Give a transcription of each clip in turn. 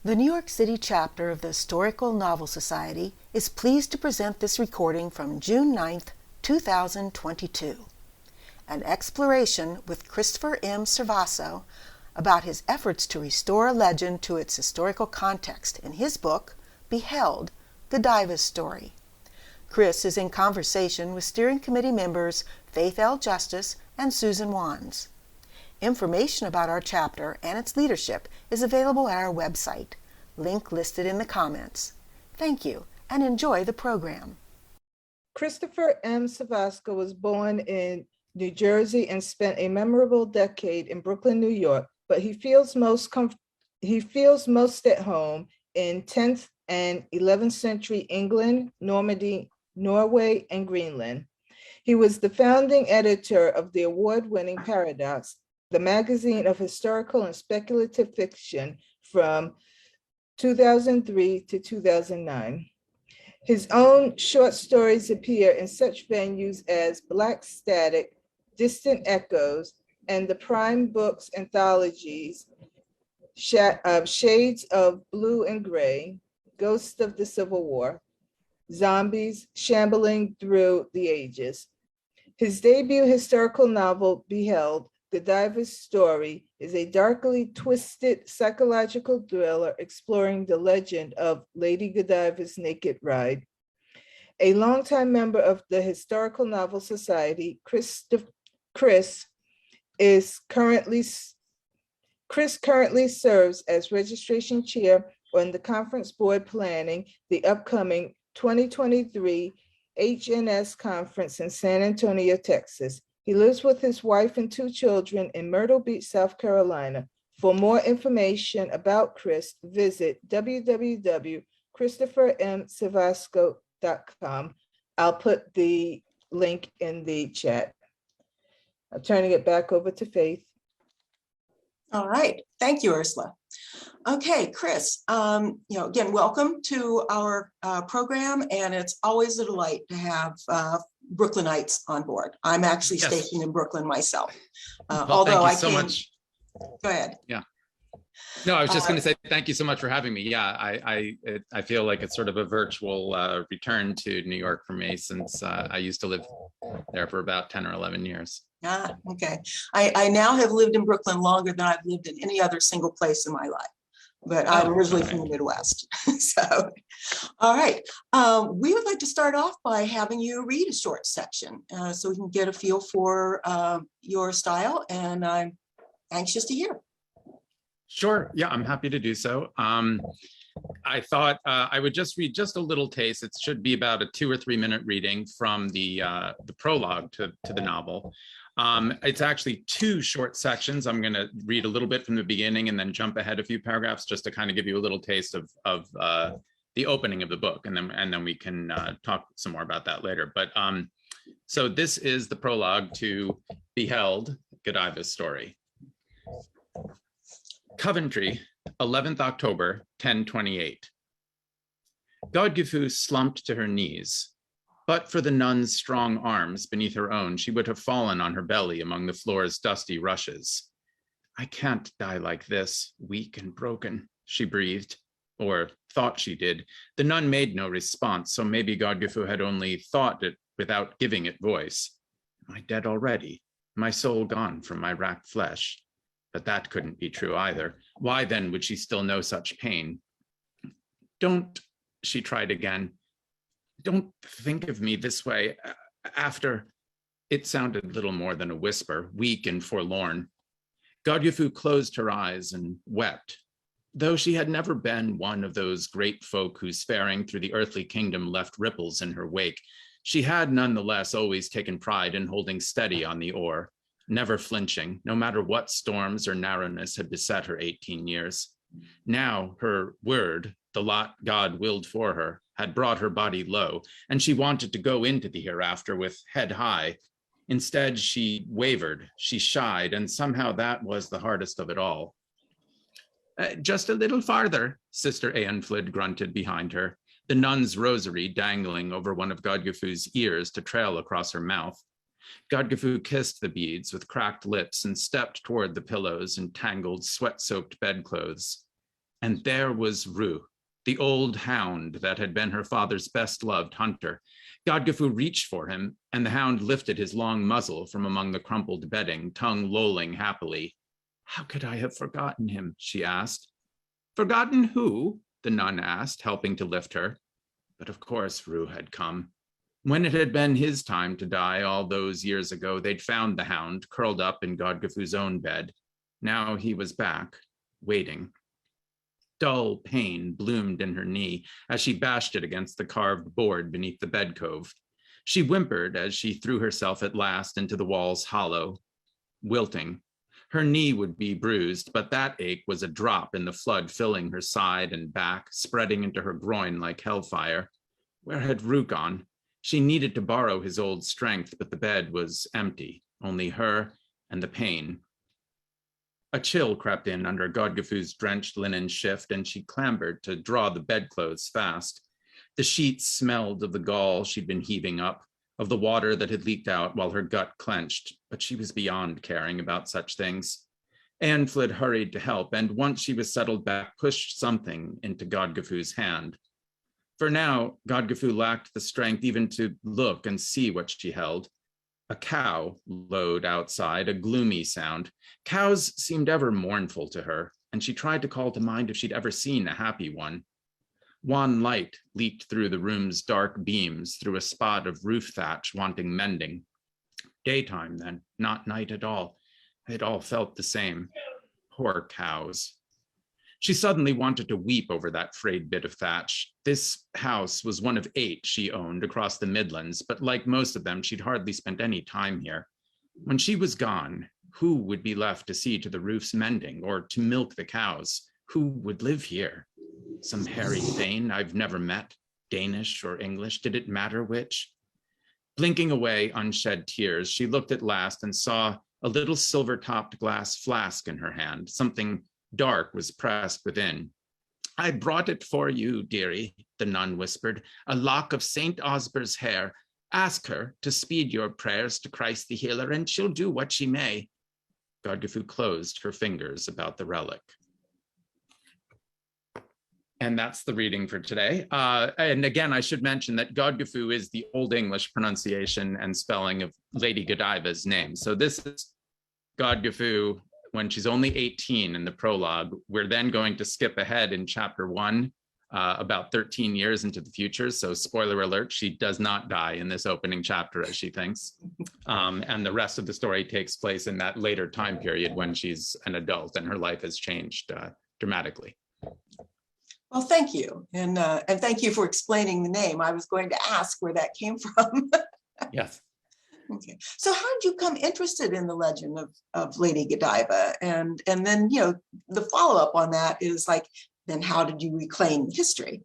The New York City chapter of the Historical Novel Society is pleased to present this recording from June 9th, 2022. An exploration with Christopher M. Cevasco about his efforts to restore a legend to its historical context in his book, Beheld, Godiva's Story. Chris is in conversation with steering committee members Faith L. Justice and Susan Wands. Information about our chapter and its leadership is available at our website, link listed in the comments. Thank you, and enjoy the program. Christopher M. Cevasco was born in New Jersey and spent a memorable decade in Brooklyn, New York, but he feels most at home in 10th and 11th century England, Normandy, Norway, and Greenland. He was the founding editor of the award-winning Paradox, the magazine of historical and speculative fiction from 2003 to 2009. His own short stories appear in such venues as Black Static, Distant Echoes, and the Prime Books anthologies Shades of Blue and Gray, Ghosts of the Civil War, Zombies Shambling Through the Ages. His debut historical novel, Beheld, Godiva's Story, is a darkly twisted psychological thriller exploring the legend of Lady Godiva's naked ride. A longtime member of the Historical Novel Society, Chris currently serves as registration chair on the conference board planning the upcoming 2023 HNS conference in San Antonio, Texas. He lives with his wife and 2 children in Myrtle Beach, South Carolina. For more information about Chris, visit www.christophermcevasco.com. I'll put the link in the chat. I'm turning it back over to Faith. All right, thank you, Ursula. Okay, Chris, again, welcome to our program, and it's always a delight to have Brooklynites on board. I'm actually stationed in Brooklyn myself. Although thank you so much. Go ahead. Yeah. No, I was just going to say thank you so much for having me. Yeah, I feel like it's sort of a virtual return to New York for me, since I used to live there for about 10 or 11 years. Ah, okay. I now have lived in Brooklyn longer than I've lived in any other single place in my life, but I'm originally from the Midwest. So, all right. We would like to start off by having you read a short section so we can get a feel for your style, and I'm anxious to hear. Sure. Yeah, I'm happy to do so. I thought I would just read just a little taste. It should be about a 2 or 3 minute reading from the prologue to the novel. It's actually 2 short sections. I'm going to read a little bit from the beginning and then jump ahead a few paragraphs just to kind of give you a little taste of the opening of the book, and then we can talk some more about that later. But so this is the prologue to Beheld, Godiva's Story. Coventry, 11th October, 1028. Godiva slumped to her knees. But for the nun's strong arms beneath her own, she would have fallen on her belly among the floor's dusty rushes. I can't die like this, weak and broken, she breathed, or thought she did. The nun made no response, so maybe Godiva had only thought it without giving it voice. Am I dead already? My soul gone from my racked flesh? But that couldn't be true either. Why then would she still know such pain? Don't, she tried again. Don't think of me this way after. It sounded little more than a whisper, weak and forlorn. Godiva closed her eyes and wept. Though she had never been one of those great folk whose faring through the earthly kingdom left ripples in her wake, she had nonetheless always taken pride in holding steady on the oar, never flinching, no matter what storms or narrowness had beset her 18 years. Now her word, the lot God willed for her, had brought her body low, and she wanted to go into the hereafter with head high. Instead, she wavered, she shied, and somehow that was the hardest of it all. Just a little farther, Sister Eanflid grunted behind her, the nun's rosary dangling over one of Godiva's ears to trail across her mouth. Godiva kissed the beads with cracked lips and stepped toward the pillows and tangled, sweat-soaked bedclothes. and there was Rue, the old hound that had been her father's best loved hunter. Godgifu reached for him, and the hound lifted his long muzzle from among the crumpled bedding, tongue lolling happily. How could I have forgotten him? She asked. Forgotten who? The nun asked, helping to lift her. But of course Rue had come. When it had been his time to die all those years ago, they'd found the hound curled up in Godgifu's own bed. Now he was back, waiting. Dull pain bloomed in her knee as she bashed it against the carved board beneath the bedcove. She whimpered as she threw herself at last into the wall's hollow, wilting. Her knee would be bruised, but that ache was a drop in the flood filling her side and back, spreading into her groin like hellfire. Where had Rue gone? She needed to borrow his old strength, but the bed was empty, only her and the pain. A chill crept in under Godgifu's drenched linen shift, and she clambered to draw the bedclothes fast. The sheets smelled of the gall she'd been heaving up, of the water that had leaked out while her gut clenched, but she was beyond caring about such things. Anflid hurried to help, and once she was settled back, pushed something into Godgifu's hand. For now, Godgifu lacked the strength even to look and see what she held. A cow lowed outside, a gloomy sound. Cows seemed ever mournful to her, and she tried to call to mind if she'd ever seen a happy one. Wan light leaked through the room's dark beams, through a spot of roof thatch wanting mending. Daytime, then, not night at all. It all felt the same. Poor cows. She suddenly wanted to weep over that frayed bit of thatch. This house was one of 8 she owned across the Midlands, but like most of them, she'd hardly spent any time here. When she was gone, who would be left to see to the roof's mending or to milk the cows? Who would live here? Some hairy Thane I've never met, Danish or English, did it matter which? Blinking away unshed tears, she looked at last and saw a little silver-topped glass flask in her hand. Something dark was pressed within. I brought it for you, dearie, the nun whispered, a lock of St. Osber's hair. Ask her to speed your prayers to Christ the healer, and she'll do what she may. Godgifu closed her fingers about the relic. And that's the reading for today. And again, I should mention that Godgifu is the Old English pronunciation and spelling of Lady Godiva's name. So this is Godgifu when she's only 18 in the prologue. We're then going to skip ahead in chapter 1, about 13 years into the future. So spoiler alert, she does not die in this opening chapter as she thinks. And the rest of the story takes place in that later time period when she's an adult and her life has changed dramatically. Well, thank you. And thank you for explaining the name. I was going to ask where that came from. Yes. Okay. So how did you become interested in the legend of Lady Godiva? And then, you know, the follow-up on that is like, then how did you reclaim history?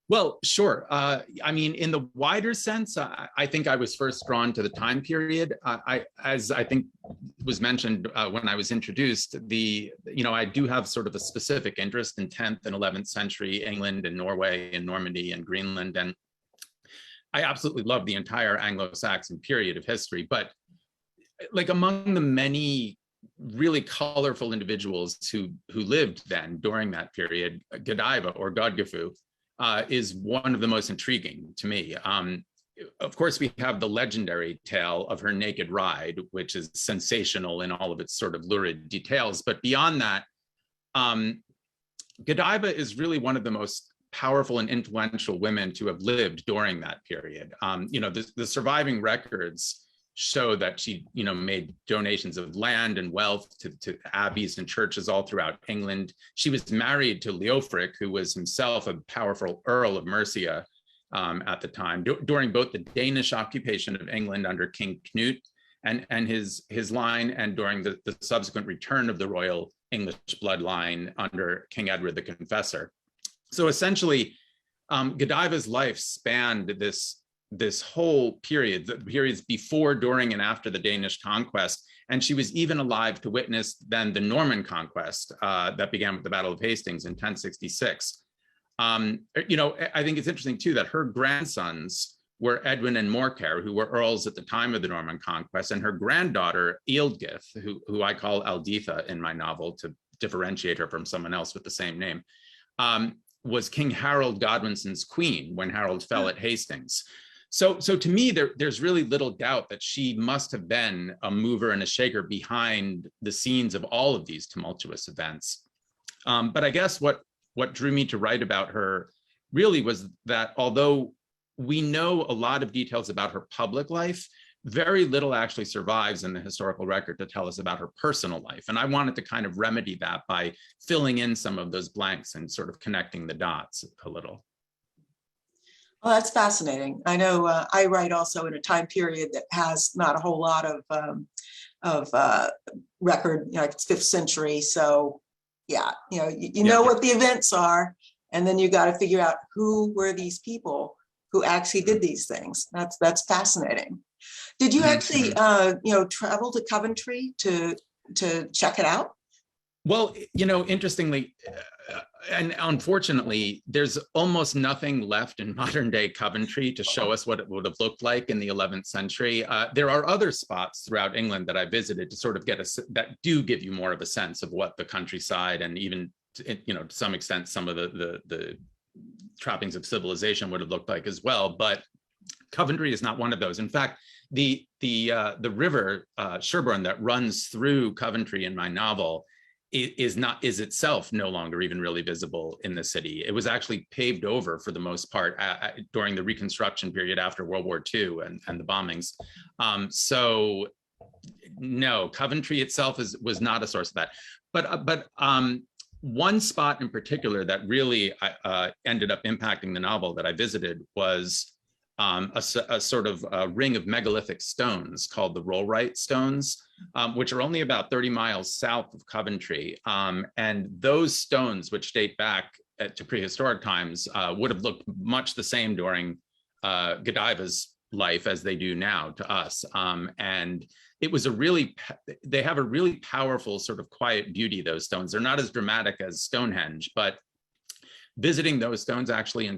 Well, sure. I mean, in the wider sense, I think I was first drawn to the time period. As I think was mentioned when I was introduced, I do have sort of a specific interest in 10th and 11th century England and Norway and Normandy and Greenland. And I absolutely love the entire Anglo-Saxon period of history. But like among the many really colorful individuals who lived then during that period, Godiva or Godgifu is one of the most intriguing to me. Of course, we have the legendary tale of her naked ride, which is sensational in all of its sort of lurid details. But beyond that, Godiva is really one of the most powerful and influential women to have lived during that period. The surviving records show that she, made donations of land and wealth to abbeys and churches all throughout England. She was married to Leofric, who was himself a powerful Earl of Mercia at the time, during both the Danish occupation of England under King Knut and his line, and during the subsequent return of the royal English bloodline under King Edward the Confessor. So essentially, Godiva's life spanned this whole period, the periods before, during, and after the Danish conquest. And she was even alive to witness then the Norman conquest that began with the Battle of Hastings in 1066. I think it's interesting too that her grandsons were Edwin and Morcar, who were earls at the time of the Norman conquest, and her granddaughter Ealdgyth, who I call Alditha in my novel to differentiate her from someone else with the same name, was King Harold Godwinson's queen when Harold fell at Hastings. So to me, there's really little doubt that she must have been a mover and a shaker behind the scenes of all of these tumultuous events. But I guess what drew me to write about her really was that although we know a lot of details about her public life, very little actually survives in the historical record to tell us about her personal life. And I wanted to kind of remedy that by filling in some of those blanks and sort of connecting the dots a little. Well, that's fascinating. I know I write also in a time period that has not a whole lot of record, you know, it's 5th century. So yeah, you know what the events are, and then you got to figure out who were these people who actually did these things. That's fascinating. Did you actually, travel to Coventry to check it out? Well, interestingly, and unfortunately, there's almost nothing left in modern day Coventry to show us what it would have looked like in the 11th century. There are other spots throughout England that I visited to sort of that do give you more of a sense of what the countryside and even, to some extent, some of the trappings of civilization would have looked like as well. But Coventry is not one of those. In fact, the river Sherborne that runs through Coventry in my novel is itself no longer even really visible in the city. It was actually paved over for the most part during the Reconstruction period after World War II and the bombings. So no, Coventry itself was not a source of that. But one spot in particular that really ended up impacting the novel that I visited was a sort of ring of megalithic stones called the Rollright stones, which are only about 30 miles south of Coventry. And those stones, which date back to prehistoric times, would have looked much the same during Godiva's life as they do now to us. And it was they have a really powerful sort of quiet beauty, those stones. They're not as dramatic as Stonehenge, but visiting those stones actually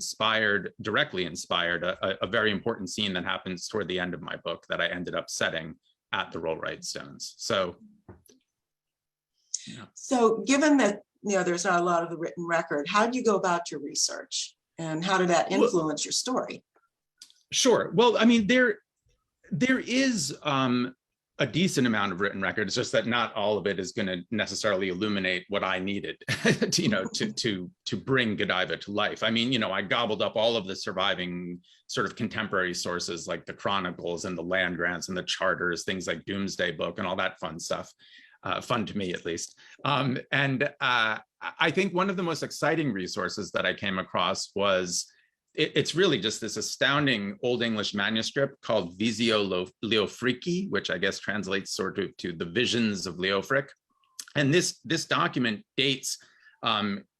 directly inspired a very important scene that happens toward the end of my book that I ended up setting at the Rollright stones. So, yeah. So given that, there's not a lot of the written record, how did you go about your research and how did that influence your story? Sure. Well, I mean, there is a decent amount of written record. It's just that not all of it is going to necessarily illuminate what I needed, to bring Godiva to life. I mean, I gobbled up all of the surviving sort of contemporary sources like the chronicles and the land grants and the charters, things like Doomsday Book and all that fun stuff. Fun to me, at least. And I think one of the most exciting resources that I came across was it's really just this astounding Old English manuscript called Visio Leofrici, which I guess translates sort of to the visions of Leofric. And this document dates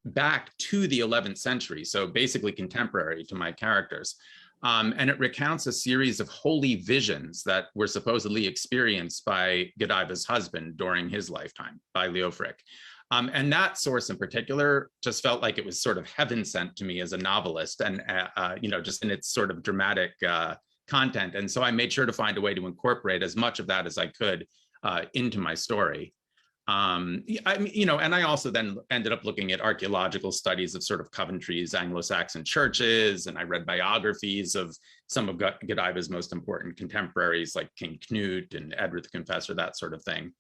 back to the 11th century, so basically contemporary to my characters. And it recounts a series of holy visions that were supposedly experienced by Godiva's husband during his lifetime, by Leofric. And that source in particular just felt like it was sort of heaven sent to me as a novelist and, just in its sort of dramatic content. And so I made sure to find a way to incorporate as much of that as I could into my story. And I also then ended up looking at archaeological studies of sort of Coventry's Anglo-Saxon churches, and I read biographies of some of Godiva's most important contemporaries like King Knut and Edward the Confessor, that sort of thing.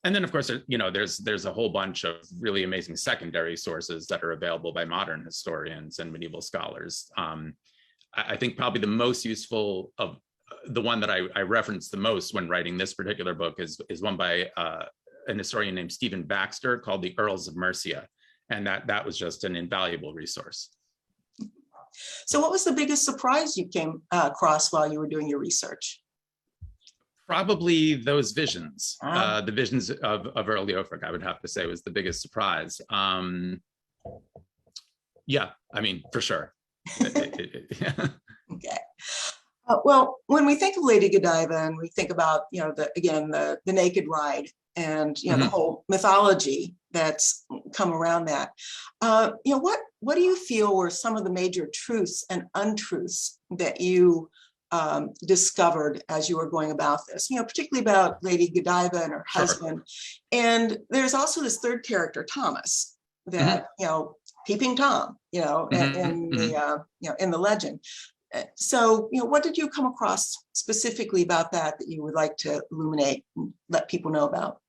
And then, of course, there's a whole bunch of really amazing secondary sources that are available by modern historians and medieval scholars. I think probably the most useful of the one that I referenced the most when writing this particular book is one by an historian named Stephen Baxter called The Earls of Mercia. And that was just an invaluable resource. So what was the biggest surprise you came across while you were doing your research? Probably those visions, the visions of Earl Leofric, I would have to say, was the biggest surprise. Yeah, I mean, for sure. Okay. Well, when we think of Lady Godiva and we think about, the naked ride and, the whole mythology that's come around that, what do you feel were some of the major truths and untruths that you discovered as you were going about this, particularly about Lady Godiva and her husband. And there's also this third character, Thomas, that, Peeping Tom, in the legend. So, what did you come across specifically about that you would like to illuminate and let people know about?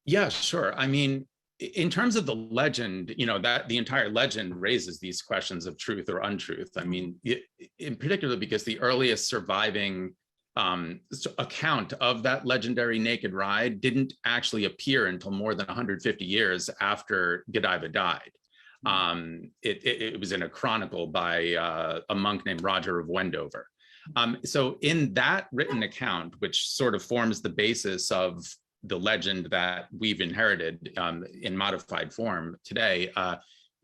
Yeah, sure. I mean, in terms of the legend, that the entire legend raises these questions of truth or untruth. I mean, in particular, because the earliest surviving account of that legendary naked ride didn't actually appear until more than 150 years after Godiva died. It was in a chronicle by a monk named Roger of Wendover. So in that written account, which sort of forms the basis of the legend that we've inherited in modified form today,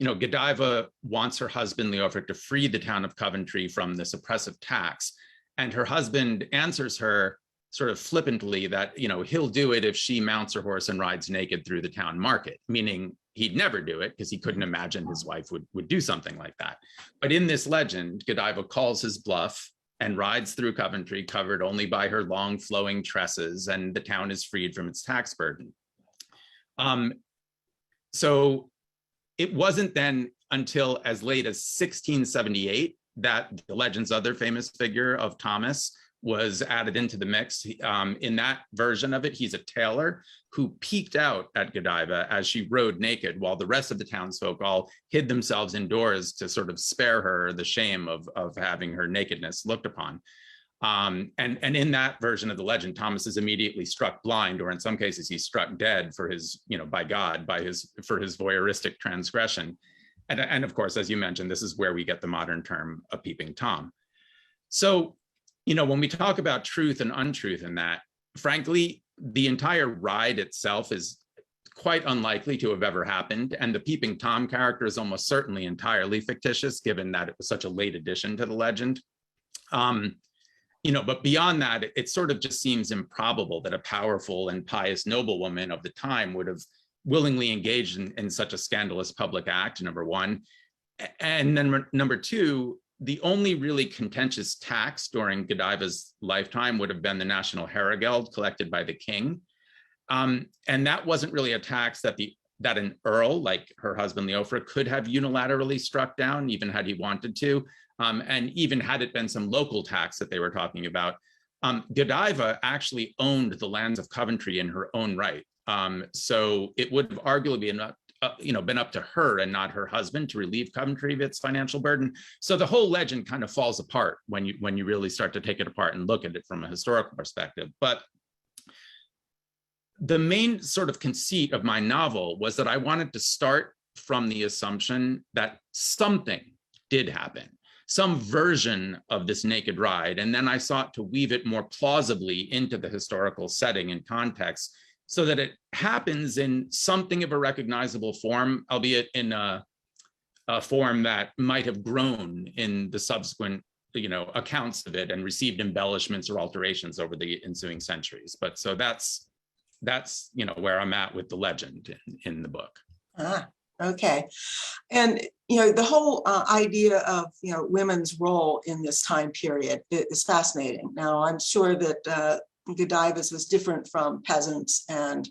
Godiva wants her husband Leofric to free the town of Coventry from this oppressive tax. And her husband answers her sort of flippantly that, he'll do it if she mounts her horse and rides naked through the town market, meaning he'd never do it because he couldn't imagine his wife would do something like that. But in this legend, Godiva calls his bluff and rides through Coventry covered only by her long flowing tresses, and the town is freed from its tax burden. So it wasn't then until as late as 1678 that the legend's other famous figure of Thomas was added into the mix. In that version of it, he's a tailor who peeked out at Godiva as she rode naked while the rest of the townsfolk all hid themselves indoors to sort of spare her the shame of having her nakedness looked upon. And in that version of the legend, Thomas is immediately struck blind, or in some cases, he's struck dead for his, by God, for his voyeuristic transgression. And of course, as you mentioned, this is where we get the modern term a peeping Tom. So, when we talk about truth and untruth in that, frankly, the entire ride itself is quite unlikely to have ever happened. And the Peeping Tom character is almost certainly entirely fictitious, given that it was such a late addition to the legend. But beyond that, it sort of just seems improbable that a powerful and pious noblewoman of the time would have willingly engaged in such a scandalous public act, number one. And then number two, the only really contentious tax during Godiva's lifetime would have been the national herregeld collected by the king. And that wasn't really a tax that an earl, like her husband Leofric, could have unilaterally struck down, even had he wanted to. And even had it been some local tax that they were talking about, Godiva actually owned the lands of Coventry in her own right. So it would have arguably been up to her and not her husband to relieve Coventry of its financial burden. So the whole legend kind of falls apart when you really start to take it apart and look at it from a historical perspective. But the main sort of conceit of my novel was that I wanted to start from the assumption that something did happen, some version of this naked ride, and then I sought to weave it more plausibly into the historical setting and context, so that it happens in something of a recognizable form, albeit in a form that might have grown in the subsequent, accounts of it and received embellishments or alterations over the ensuing centuries. But so that's where I'm at with the legend in the book. Okay. And, the whole idea of, women's role in this time period is fascinating. Now, I'm sure that Godiva's was different from peasants and,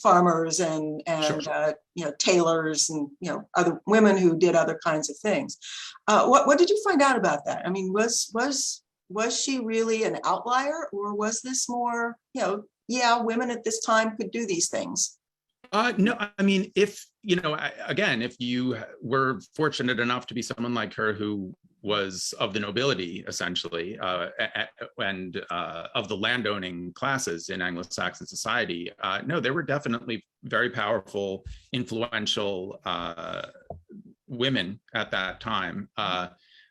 farmers and Sure. tailors and, other women who did other kinds of things. What did you find out about that? I mean, was she really an outlier, or was this more, women at this time could do these things? No, I mean, if you were fortunate enough to be someone like her who was of the nobility, essentially, and of the landowning classes in Anglo-Saxon society, no, there were definitely very powerful, influential women at that time.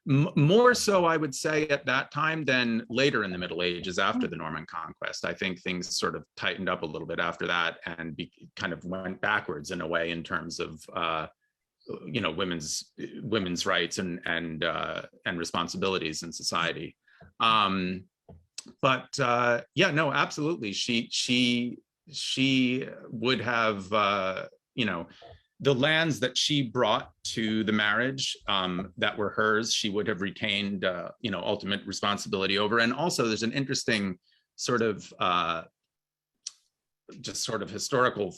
More so, I would say, at that time than later in the Middle Ages after the Norman Conquest. I think things sort of tightened up a little bit after that and kind of went backwards in a way in terms of women's rights and responsibilities in society. But no, absolutely, she would have the lands that she brought to the marriage that were hers, she would have retained, ultimate responsibility over. And also there's an interesting sort of historical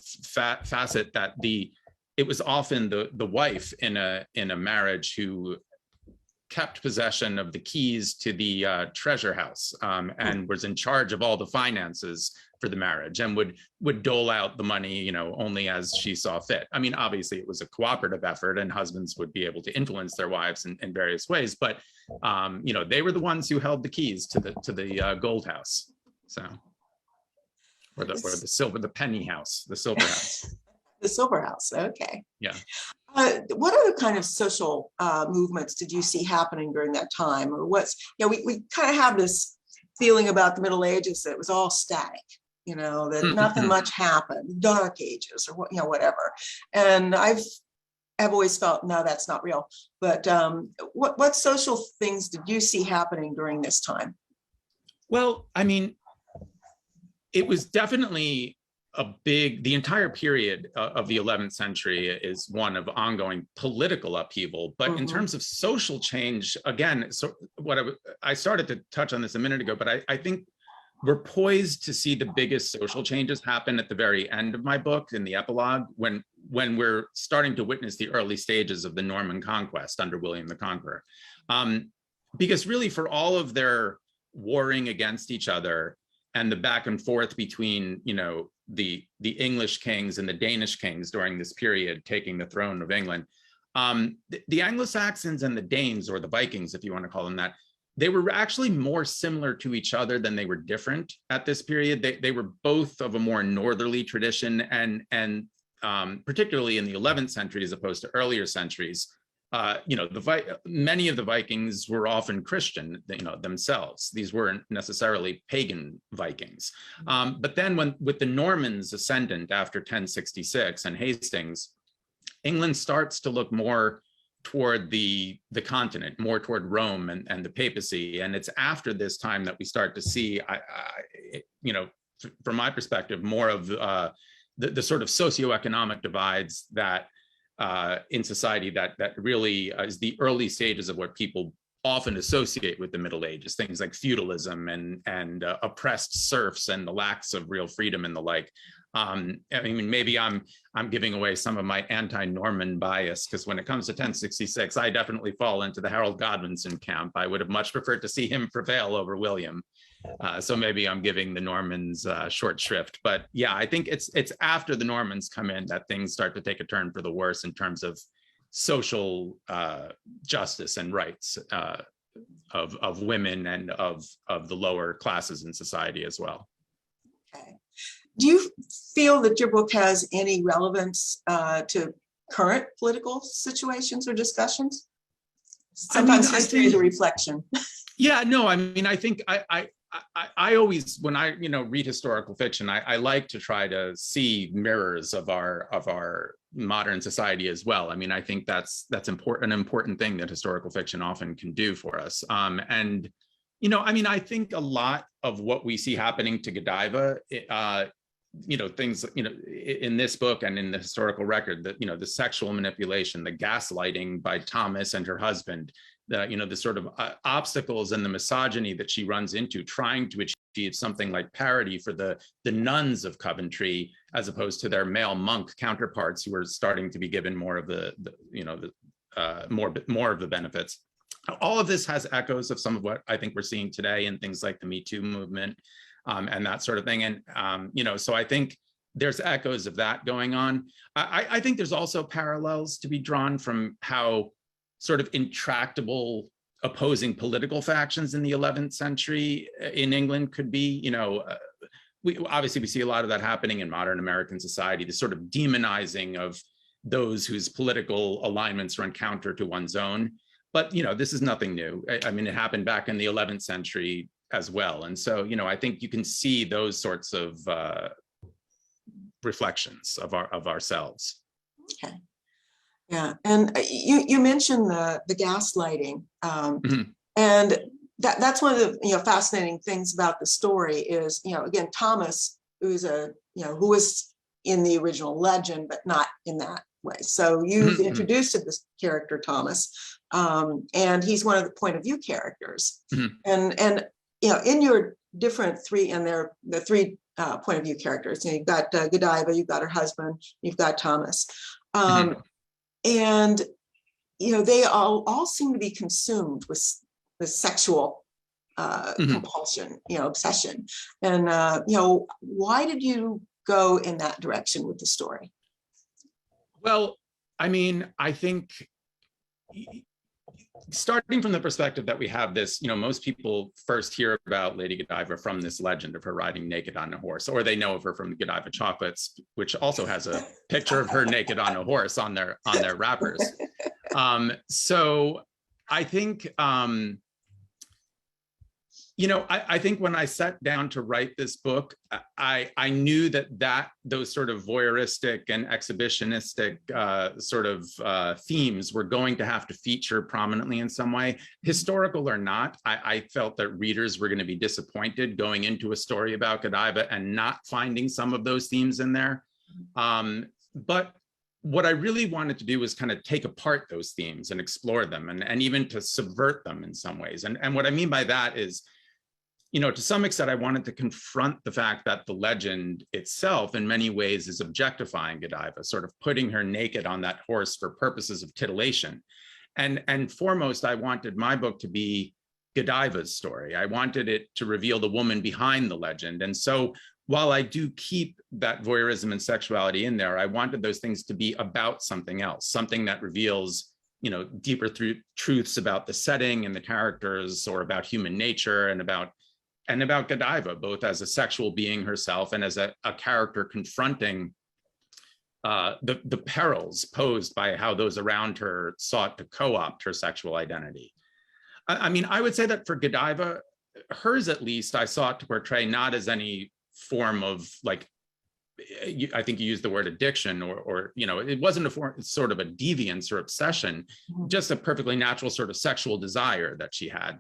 facet that it was often the wife in a marriage who kept possession of the keys to the treasure house and was in charge of all the finances for the marriage and would dole out the money, only as she saw fit. I mean, obviously it was a cooperative effort and husbands would be able to influence their wives in various ways, but they were the ones who held the keys to the gold house. So, or the penny house, the silver house. The silver house, okay. Yeah. What other kind of social movements did you see happening during that time? Or we kind of have this feeling about the Middle Ages that it was all static, that nothing much happened, Dark Ages or whatever. And I've always felt, no, that's not real. But what social things did you see happening during this time? Well, I mean, it was definitely the entire period of the 11th century is one of ongoing political upheaval, but in terms of social change, again, so I started to touch on this a minute ago, but I think we're poised to see the biggest social changes happen at the very end of my book in the epilogue, when we're starting to witness the early stages of the Norman conquest under William the Conqueror. Because really, for all of their warring against each other and the back and forth between, the English kings and the Danish kings during this period taking the throne of England, the Anglo-Saxons and the Danes, or the Vikings, if you want to call them that, they were actually more similar to each other than they were different at this period. They were both of a more northerly tradition, and particularly in the 11th century as opposed to earlier centuries, many of the Vikings were often Christian, themselves. These weren't necessarily pagan Vikings. But then with the Normans ascendant after 1066 and Hastings, England starts to look more toward the continent, more toward Rome and the papacy. And it's after this time that we start to see, from my perspective, more of the sort of socioeconomic divides that in society that really is the early stages of what people often associate with the Middle Ages, things like feudalism and oppressed serfs and the lacks of real freedom and the like. I mean, maybe I'm giving away some of my anti-Norman bias, because when it comes to 1066, I definitely fall into the Harold Godwinson camp. I would have much preferred to see him prevail over William. So maybe I'm giving the Normans short shrift, but yeah, I think it's after the Normans come in that things start to take a turn for the worse in terms of social justice and rights of women and of the lower classes in society as well. Okay. Do you feel that your book has any relevance to current political situations or discussions? Sometimes history is a reflection. Yeah, no, I mean, I think I always, when I read historical fiction, I like to try to see mirrors of our modern society as well. I mean, I think that's an important thing that historical fiction often can do for us. And I mean, I think a lot of what we see happening to Godiva, things in this book and in the historical record, that the sexual manipulation, the gaslighting by Thomas and her husband, the sort of obstacles and the misogyny that she runs into trying to achieve something like parity for the nuns of Coventry, as opposed to their male monk counterparts who are starting to be given more of more of the benefits. All of this has echoes of some of what I think we're seeing today in things like the Me Too movement and that sort of thing. And so I think there's echoes of that going on. I think there's also parallels to be drawn from how sort of intractable opposing political factions in the 11th century in England could be. We see a lot of that happening in modern American society, the sort of demonizing of those whose political alignments run counter to one's own. But this is nothing new. I mean, it happened back in the 11th century as well. And so, I think you can see those sorts of reflections of ourselves. Okay. Yeah, and you mentioned the gaslighting, and that's one of the fascinating things about the story is again, Thomas, who was in the original legend but not in that way. So you've Mhm. introduced this character, Thomas, and he's one of the point of view characters. Mhm. And you know, in your different three, and they're the three point of view characters. You know, you've got Godiva, you've got her husband, you've got Thomas, and you know, they all seem to be consumed with sexual compulsion, you know, obsession. And you know, why did you go in that direction with the story? Well, I mean, I think starting from the perspective that we have this, you know, most people first hear about Lady Godiva from this legend of her riding naked on a horse, or they know of her from the Godiva chocolates, which also has a picture of her naked on a horse on their wrappers. So I think, you know, I think when I sat down to write this book, I knew that those sort of voyeuristic and exhibitionistic sort of themes were going to have to feature prominently in some way, historical or not. I felt that readers were going to be disappointed going into a story about Godiva and not finding some of those themes in there. But what I really wanted to do was kind of take apart those themes and explore them, and even to subvert them in some ways. And what I mean by that is, you know, to some extent, I wanted to confront the fact that the legend itself in many ways is objectifying Godiva, sort of putting her naked on that horse for purposes of titillation. And foremost, I wanted my book to be Godiva's story. I wanted it to reveal the woman behind the legend. And so while I do keep that voyeurism and sexuality in there, I wanted those things to be about something else, something that reveals, you know, deeper truths about the setting and the characters, or about human nature, and about Godiva, both as a sexual being herself and as a character confronting the perils posed by how those around her sought to co-opt her sexual identity. I mean, I would say that for Godiva, hers at least, I sought to portray not as any form of, like, I think you used the word addiction, or you know, it wasn't a sort of a deviance or obsession, just a perfectly natural sort of sexual desire that she had.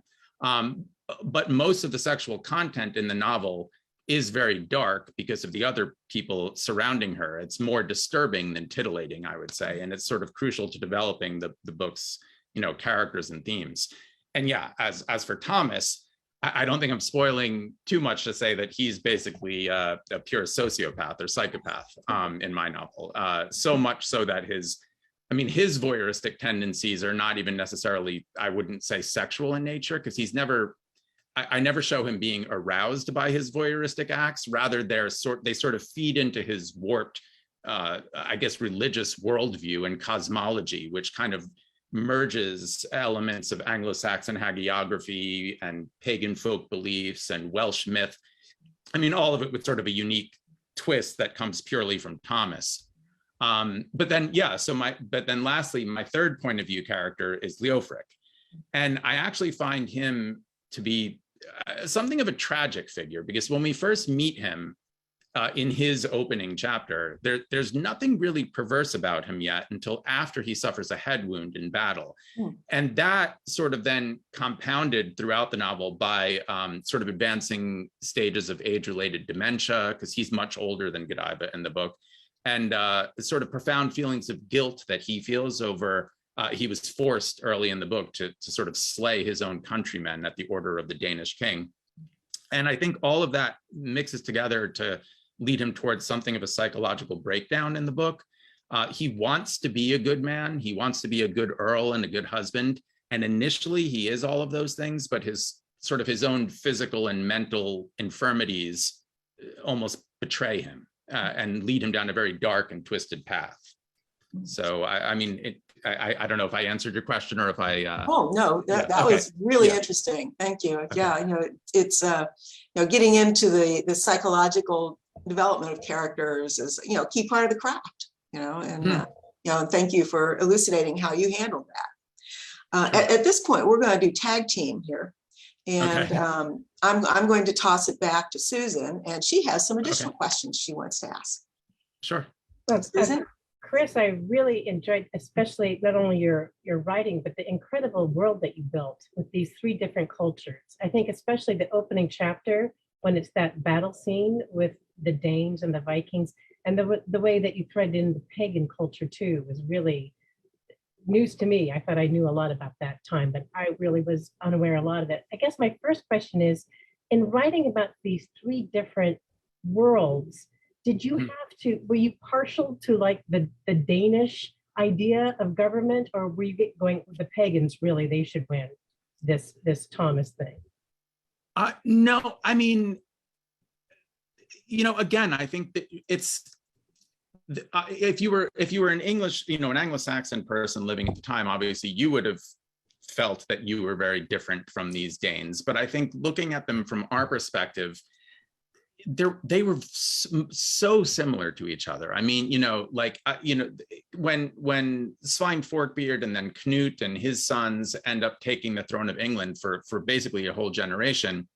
But most of the sexual content in the novel is very dark because of the other people surrounding her. It's more disturbing than titillating, I would say. And it's sort of crucial to developing the book's, you know, characters and themes. And yeah, as for Thomas, I don't think I'm spoiling too much to say that he's basically a pure sociopath or psychopath in my novel. So much so that his voyeuristic tendencies are not even necessarily, I wouldn't say sexual in nature, because I never show him being aroused by his voyeuristic acts. Rather, they sort of feed into his warped, I guess, religious worldview and cosmology, which kind of merges elements of Anglo-Saxon hagiography and pagan folk beliefs and Welsh myth. I mean, all of it with sort of a unique twist that comes purely from Thomas. But then lastly, my third point of view character is Leofric. And I actually find him to be something of a tragic figure, because when we first meet him in his opening chapter, there's nothing really perverse about him yet until after he suffers a head wound in battle. And that sort of then compounded throughout the novel by sort of advancing stages of age-related dementia, because he's much older than Godiva in the book, and sort of profound feelings of guilt that he feels over he was forced early in the book to sort of slay his own countrymen at the order of the Danish king. And I think all of that mixes together to lead him towards something of a psychological breakdown in the book. He wants to be a good man. He wants to be a good earl and a good husband. And initially he is all of those things, but his own physical and mental infirmities almost betray him and lead him down a very dark and twisted path. So, I don't know if I answered your question or if I. Oh no, that okay. was really interesting. Thank you. Okay. Yeah, you know, it's getting into the psychological development of characters is, you know, a key part of the craft. You know, and you know, and thank you for elucidating how you handled that. At this point, we're going to do tag team here, and okay. I'm going to toss it back to Susan, and she has some additional questions she wants to ask. Sure. Susan? Chris, I really enjoyed, especially not only your writing, but the incredible world that you built with these three different cultures. I think especially the opening chapter, when it's that battle scene with the Danes and the Vikings, And the way that you thread in the pagan culture too was really news to me. I thought I knew a lot about that time, but I really was unaware of a lot of it. I guess my first question is, in writing about these three different worlds, did you have to, were you partial to like the Danish idea of government, or were you going with the pagans, really, they should win this Thomas thing? No, I mean, again, I think that it's, if you were an English, an Anglo-Saxon person living at the time, obviously you would have felt that you were very different from these Danes. But I think looking at them from our perspective, they were so similar to each other. I mean, when Svein Forkbeard and then Knut and his sons end up taking the throne of England for basically a whole generation,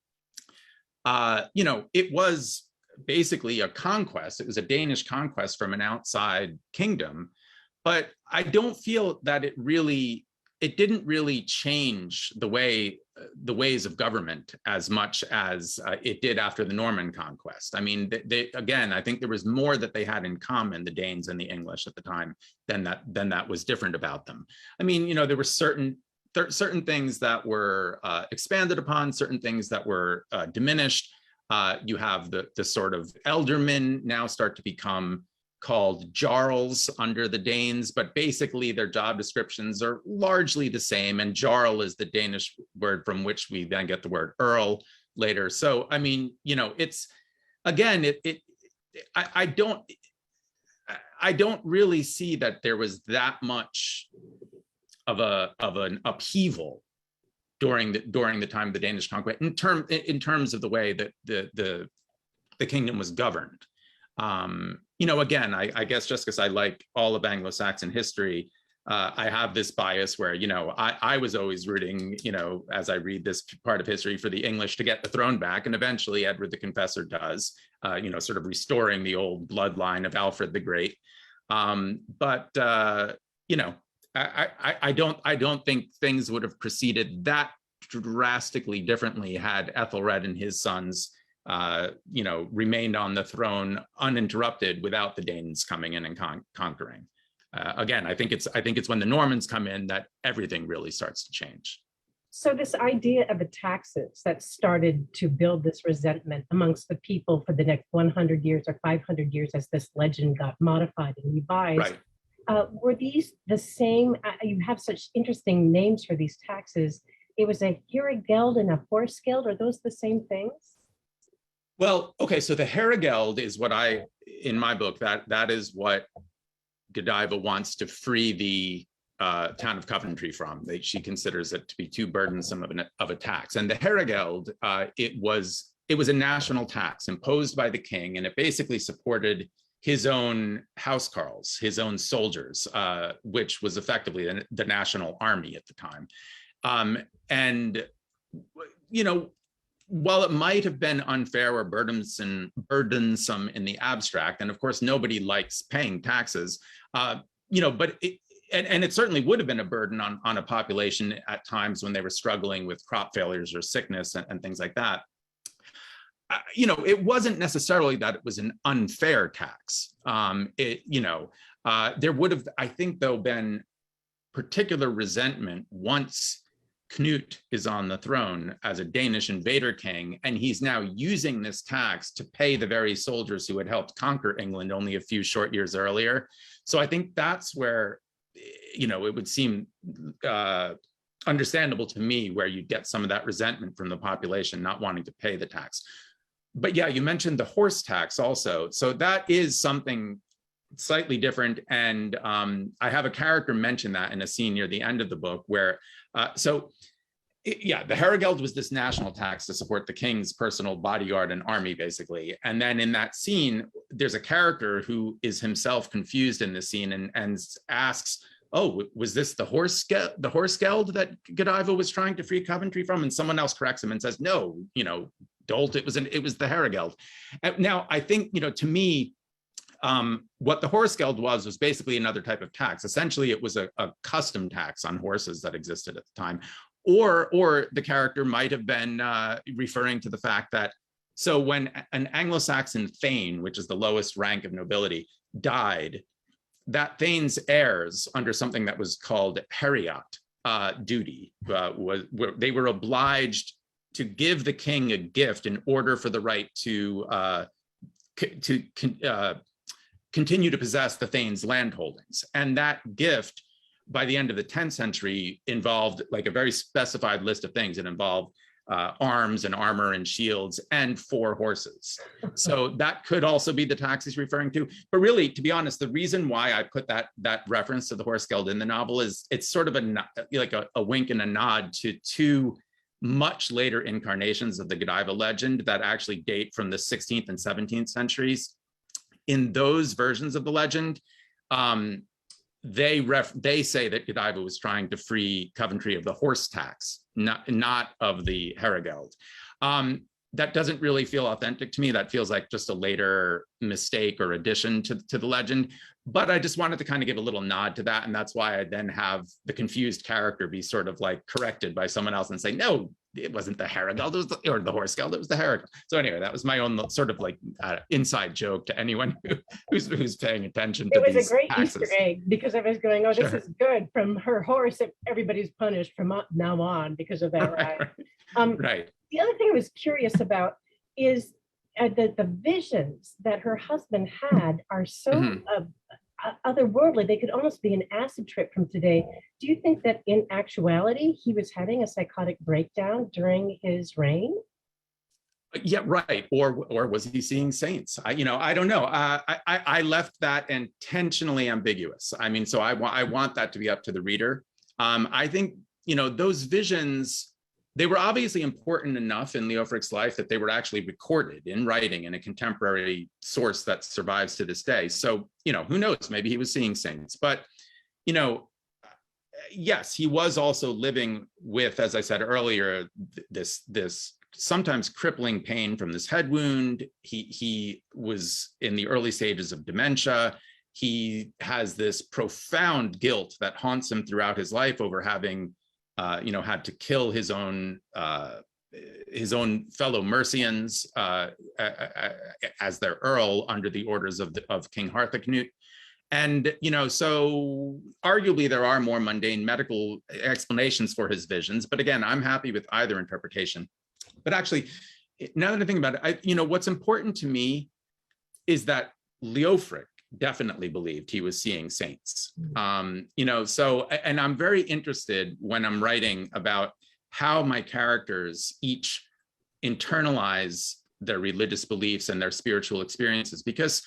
it was basically a conquest. It was a Danish conquest from an outside kingdom, but I don't feel that it didn't really change the ways of government as much as it did after the Norman conquest. I mean, again, I think there was more that they had in common, the Danes and the English at the time, than that was different about them. I mean, there were certain things that were expanded upon, certain things that were diminished. You have the sort of eldermen now start to become called jarls under the Danes, but basically their job descriptions are largely the same. And jarl is the Danish word from which we then get the word earl later. So, I mean, it's, again, I don't really see that there was that much of an upheaval during the time of the Danish conquest in terms of the way that the kingdom was governed. Again, I guess just because I like all of Anglo-Saxon history, I have this bias where, I was always rooting, as I read this part of history, for the English to get the throne back. And eventually Edward the Confessor does, sort of restoring the old bloodline of Alfred the Great. I don't think things would have proceeded that drastically differently had Ethelred and his sons remained on the throne uninterrupted without the Danes coming in and conquering. Again, I think it's when the Normans come in that everything really starts to change. So this idea of the taxes that started to build this resentment amongst the people for the next 100 years or 500 years as this legend got modified and revised, right. Were these the same? You have such interesting names for these taxes. It was a herregeld and a horsegeld. Are those the same things? Well, okay, so the herregeld is what in my book, that is what Godiva wants to free the town of Coventry from. She considers it to be too burdensome of a tax. And the herregeld, it was a national tax imposed by the king, and it basically supported his own housecarls, his own soldiers, which was effectively the national army at the time. While it might have been unfair or burdensome in the abstract, and of course nobody likes paying taxes, but it certainly would have been a burden on a population at times when they were struggling with crop failures or sickness and things like that. It wasn't necessarily that it was an unfair tax. There would have, I think, though, been particular resentment once Knut is on the throne as a Danish invader king, and he's now using this tax to pay the very soldiers who had helped conquer England only a few short years earlier. So I think that's where, it would seem understandable to me where you'd get some of that resentment from the population not wanting to pay the tax. But yeah, you mentioned the horse tax also. So that is something slightly different. And I have a character mention that in a scene near the end of the book where, the herregeld was this national tax to support the king's personal bodyguard and army, basically. And then in that scene, there's a character who is himself confused in the scene and asks, oh, was this the horsegeld that Godiva was trying to free Coventry from? And someone else corrects him and says, no, dolt, it was the herregeld. Now, I think, to me, what the horsegeld was basically another type of tax. Essentially, it was a custom tax on horses that existed at the time. Or the character might have been referring to the fact that So when an Anglo-Saxon thane, which is the lowest rank of nobility, died, that thane's heirs, under something that was called heriot duty, they were obliged to give the king a gift in order for the right to continue to possess the thane's land holdings. And that gift, by the end of the 10th century, involved like a very specified list of things. It involved arms and armor and shields and 4 horses. So that could also be the tax he's referring to. But really, to be honest, the reason why I put that reference to the horse guild in the novel is it's sort of like a wink and a nod to 2 much later incarnations of the Godiva legend that actually date from the 16th and 17th centuries. In those versions of the legend, they say that Godiva was trying to free Coventry of the horse tax, not of the herigeld. That doesn't really feel authentic to me. That feels like just a later mistake or addition to the legend. But I just wanted to kind of give a little nod to that. And that's why I then have the confused character be sort of like corrected by someone else and say, no, it wasn't the herigeld, or the horse guild, it was the herigeld. So anyway, that was my own sort of like inside joke to anyone who's paying attention to these. It was a great taxes. Easter egg, because I was going, oh, this Sure. is good. From her horse, everybody's punished from now on because of that. Right. Right. The other thing I was curious about is the visions that her husband had are so otherworldly. They could almost be an acid trip from today. Do you think that in actuality, he was having a psychotic breakdown during his reign? Yeah, right. Or was he seeing saints? I don't know. I left that intentionally ambiguous. I mean, so I want that to be up to the reader. I think, those visions, they were obviously important enough in Leofric's life that they were actually recorded in writing in a contemporary source that survives to this day. So, who knows? Maybe he was seeing saints. But, yes, he was also living with, as I said earlier, this sometimes crippling pain from this head wound. He was in the early stages of dementia. He has this profound guilt that haunts him throughout his life over having had to kill his own fellow Mercians as their earl under the orders of King Harthacnut. And, so arguably there are more mundane medical explanations for his visions. But again, I'm happy with either interpretation. But actually, now that I think about it, what's important to me is that Leofric definitely believed he was seeing saints. So, and I'm very interested when I'm writing about how my characters each internalize their religious beliefs and their spiritual experiences. Because,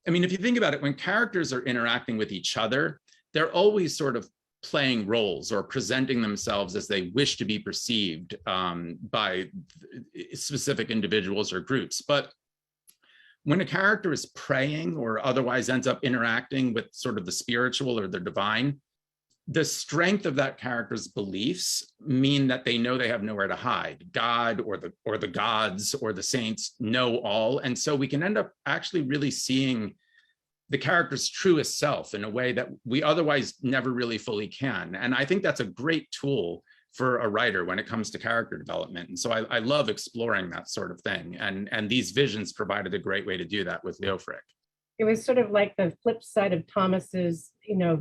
if you think about it, when characters are interacting with each other, they're always sort of playing roles or presenting themselves as they wish to be perceived by specific individuals or groups. But when a character is praying or otherwise ends up interacting with sort of the spiritual or the divine, the strength of that character's beliefs mean that they know they have nowhere to hide. God or the gods or the saints know all. And so we can end up actually really seeing the character's truest self in a way that we otherwise never really fully can. And I think that's a great tool for a writer when it comes to character development. And so I love exploring that sort of thing. And these visions provided a great way to do that with Leofric. It was sort of like the flip side of Thomas's,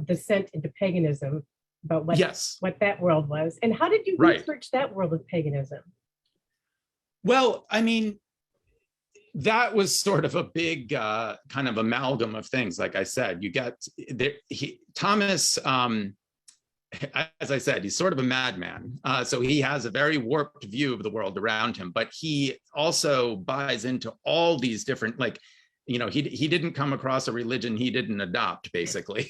descent into paganism, about what that world was. And how did you research that world of paganism? Well, that was sort of a big kind of amalgam of things. Like I said, you get Thomas, as I said, he's sort of a madman. So he has a very warped view of the world around him, but he also buys into all these different, he didn't come across a religion he didn't adopt, basically.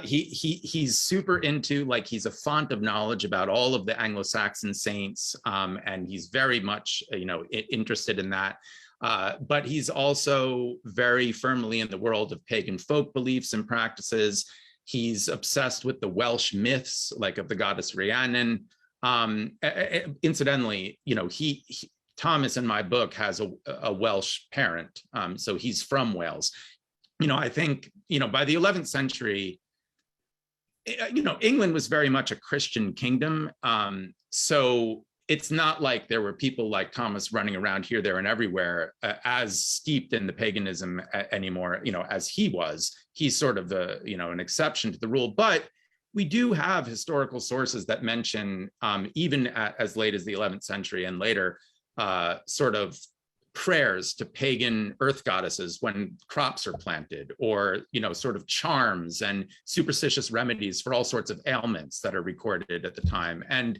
He's super into, he's a font of knowledge about all of the Anglo-Saxon saints, and he's very much, interested in that. But he's also very firmly in the world of pagan folk beliefs and practices. He's obsessed with the Welsh myths, like of the goddess Rhiannon. Incidentally, Thomas in my book has a Welsh parent, so he's from Wales. I think, by the 11th century, England was very much a Christian kingdom. So it's not like there were people like Thomas running around here, there, and everywhere as steeped in the paganism anymore, as he was. He's sort of an exception to the rule. But we do have historical sources that mention, even as late as the 11th century and later, sort of prayers to pagan earth goddesses when crops are planted, or sort of charms and superstitious remedies for all sorts of ailments that are recorded at the time. And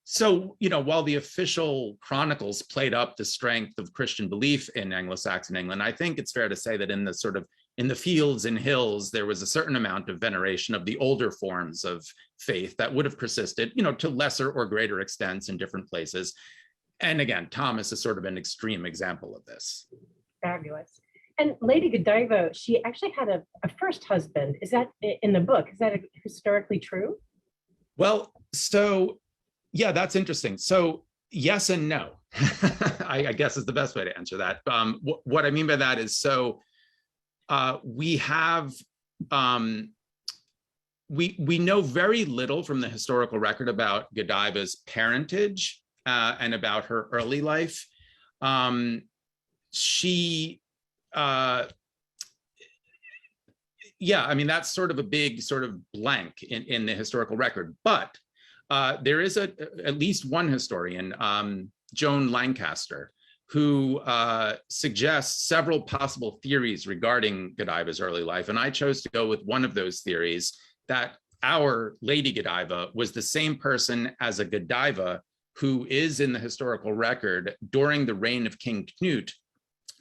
so, while the official chronicles played up the strength of Christian belief in Anglo-Saxon England, I think it's fair to say that in the fields and hills, there was a certain amount of veneration of the older forms of faith that would have persisted, to lesser or greater extents in different places. And again, Thomas is sort of an extreme example of this. Fabulous. And Lady Godiva, she actually had a first husband. Is that in the book? Is that historically true? Well, so yeah, that's interesting. So yes and no, I guess is the best way to answer that. What I mean by that is, so we have, we know very little from the historical record about Godiva's parentage and about her early life. That's sort of a big sort of blank in the historical record. But there is at least one historian, Joan Lancaster, who suggests several possible theories regarding Godiva's early life. And I chose to go with one of those theories, that our Lady Godiva was the same person as a Godiva who is in the historical record during the reign of King Knut,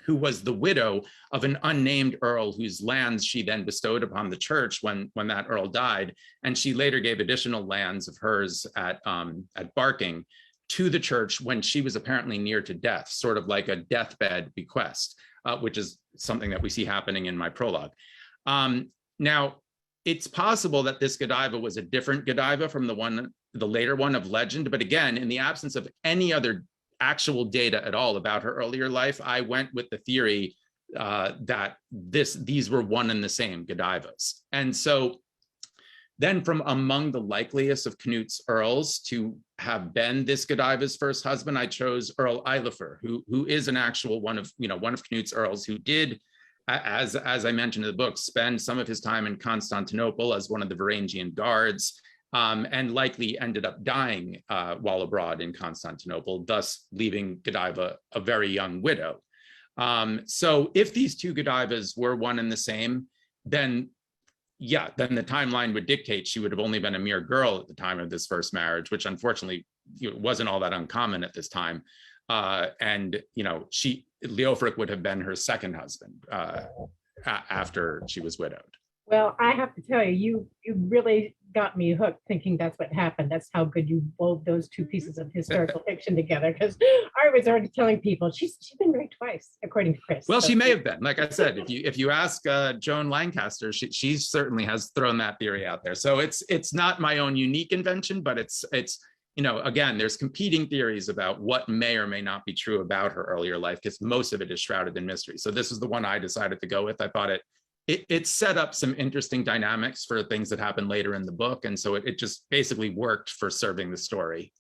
who was the widow of an unnamed earl whose lands she then bestowed upon the church when that earl died. And she later gave additional lands of hers at Barking to the church when she was apparently near to death, sort of like a deathbed bequest, which is something that we see happening in my prologue. Now, it's possible that this Godiva was a different Godiva from the later one of legend, but again, in the absence of any other actual data at all about her earlier life, I went with the theory that these were one and the same Godivas. And so then, from among the likeliest of Knut's earls to have been this Godiva's first husband, I chose Earl Eilifer, who is an actual one of Knut's earls, who did, as I mentioned in the book, spend some of his time in Constantinople as one of the Varangian guards, and likely ended up dying while abroad in Constantinople, thus leaving Godiva a very young widow. So if these two Godivas were one and the same, then the timeline would dictate she would have only been a mere girl at the time of this first marriage, which unfortunately wasn't all that uncommon at this time. And Leofric would have been her second husband after she was widowed. Well, I have to tell you, you really got me hooked thinking that's what happened. That's how good you wove those two pieces of historical fiction together, because I was already telling people she's been married twice, according to Chris. Well, so she may have been. Like I said, if you ask Joan Lancaster, she certainly has thrown that theory out there. So it's not my own unique invention, but it's again, there's competing theories about what may or may not be true about her earlier life, because most of it is shrouded in mystery. So this is the one I decided to go with. I thought it set up some interesting dynamics for things that happened later in the book. And so it just basically worked for serving the story.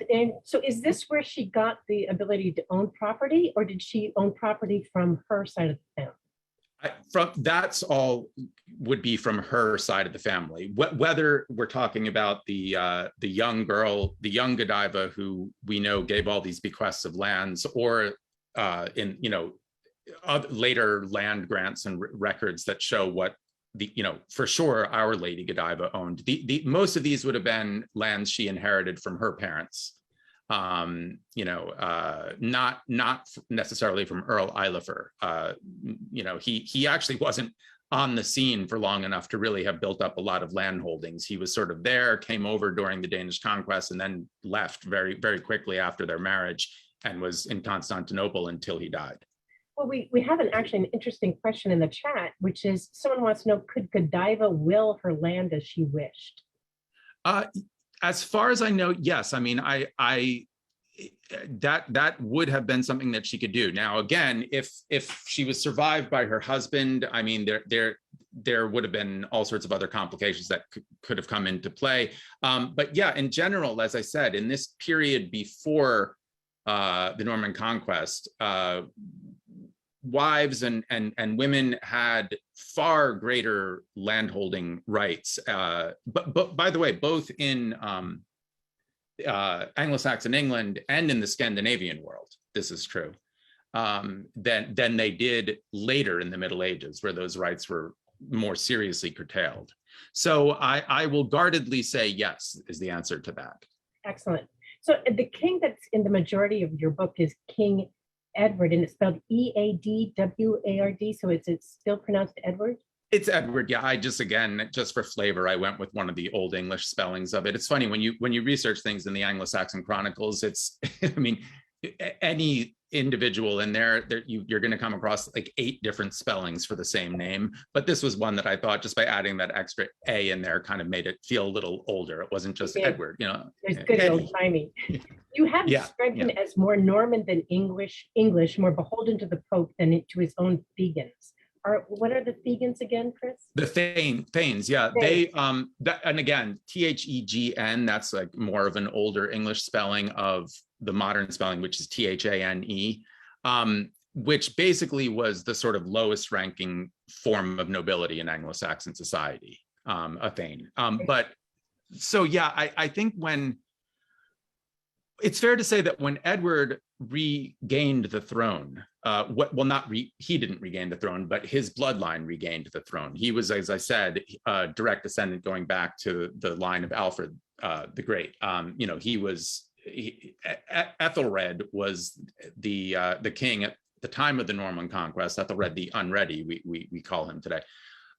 And so is this where she got the ability to own property, or did she own property from her side of the family? That's all would be from her side of the family. Whether we're talking about the young girl, the young Godiva, who we know gave all these bequests of lands, or later land grants and records that show what for sure our Lady Godiva owned. The most of these would have been lands she inherited from her parents. Not necessarily from Earl Eilifer. He actually wasn't on the scene for long enough to really have built up a lot of land holdings. He was sort of there, came over during the Danish conquest, and then left very, very quickly after their marriage, and was in Constantinople until he died. Well, we have an interesting question in the chat, which is someone wants to know, could Godiva will her land as she wished? As far as I know, yes. I mean, that would have been something that she could do. Now, again, if she was survived by her husband, I mean, there would have been all sorts of other complications that could have come into play. But yeah, in general, as I said, in this period before the Norman conquest, wives and women had far greater landholding rights. But by the way, both in Anglo-Saxon England and in the Scandinavian world, this is true, than they did later in the Middle Ages, where those rights were more seriously curtailed. So I will guardedly say yes, is the answer to that. Excellent. So the king that's in the majority of your book is King Edward, and it's spelled Eadward. So it's still pronounced Edward? It's Edward. Yeah, I just, again, just for flavor, I went with one of the Old English spellings of it. It's funny when you research things in the Anglo-Saxon chronicles, it's, I mean, any individual in there, you're going to come across like 8 different spellings for the same name. But this was one that I thought, just by adding that extra A in there, kind of made it feel a little older. It wasn't just Edward, you know. There's good old timing. You have described him as more Norman than English, more beholden to the Pope than to his own Thegans. What are the Thegans again, Chris? The Thanes, yeah. They and again, Thegn, that's like more of an older English spelling of the modern spelling, which is Thane, which basically was the sort of lowest ranking form of nobility in Anglo-Saxon society, a Thane. But so yeah, I think when it's fair to say that when Edward regained the throne, he didn't regain the throne, but his bloodline regained the throne. He was, as I said, a direct descendant going back to the line of Alfred the Great. You know, Ethelred was the king at the time of the Norman conquest. Ethelred the Unready, we call him today.